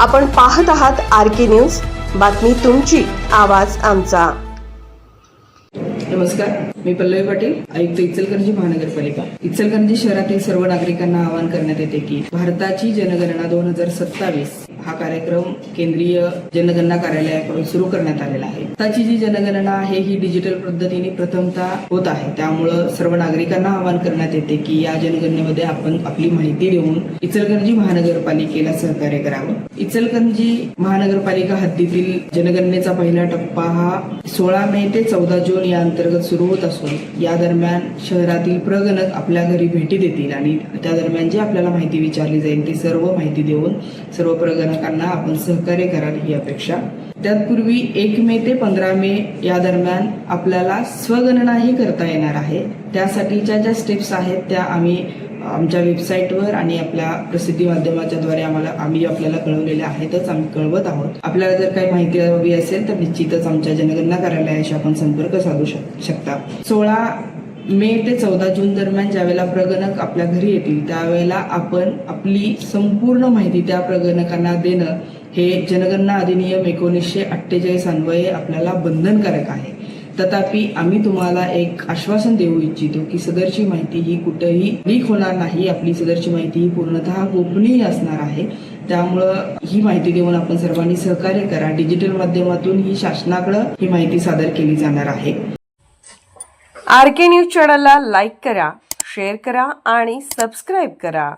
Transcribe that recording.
आपण पाहत आहात आरके न्यूज, बातमी तुमची, आवाज आमचा। नमस्कार, मी पल्लवी पाटील, आयुक्त इचलकरंजी महानगरपालिका। इचलकरंजी शहरातील सर्व नागरिकांना आवाहन करण्यात येते की भारताची जनगणना 2027 हा कार्यक्रम केंद्रीय जनगणना कार्यालयाकडून सुरू करण्यात आलेला आहे। आताची जी जनगणना आहे ही डिजिटल पद्धतीने प्रथमतः होत आहे, त्यामुळे सर्व नागरिकांना आवाहन करण्यात येते की या जनगणनेमध्ये आपण आपली माहिती देऊन इचलकरंजी महानगरपालिकेला सहकार्य करावं। इचलकरंजी महानगरपालिका हद्दीतील जनगणनेचा पहिला टप्पा हा 16 मे ते 14 जून या अंतर्गत सुरू होत असून या दरम्यान शहरातील प्रगणक आपल्या घरी भेटी देतील आणि त्या दरम्यान जी आपल्याला माहिती विचारली जाईल ती सर्व माहिती देऊन सर्व प्रगणकांना आपण सहकार्य कराल ही अपेक्षा। त्यापूर्वी 1 मे ते 15 मे या दरम्यान आपल्याला स्वगणनाही करता येणार आहे। त्यासाठीच्या ज्या स्टेप्स आहेत त्या आम्ही आमच्या वेबसाईटवर आणि आपल्या प्रसिद्धी माध्यमाच्या द्वारे आम्ही आपल्याला कळवलेल्या आहेतच, आम्ही कळवत आहोत। आपल्याला जर काही माहिती हवी असेल तर निश्चितच आमच्या जनगणना कार्यालयाशी आपण संपर्क साधू शकता। 16 मे ते 14 जून दरम्यान ज्यावेळेला प्रगणक आपल्या घरी येतील त्यावेळेला आपण आपली संपूर्ण माहिती त्या प्रगणकांना देणं हे जनगणना अधिनियम 1948 अन्वये आपल्याला बंधनकारक आहे। तथापि आम्ही तुम्हाला एक आश्वासन देऊ इच्छितो की सदरची माहिती ही कुठेही लीक होणार नाही। आपली सदरची माहिती ही पूर्णतः गोपनीय असणार आहे, त्यामुळं ही माहिती देऊन आपण सर्वांनी सहकार्य करा। डिजिटल माध्यमातून ही शासनाकडे ही माहिती सादर केली जाणार आहे। आरके न्यूज चॅनलला लाईक करा, शेअर करा आणि सबस्क्राईब करा।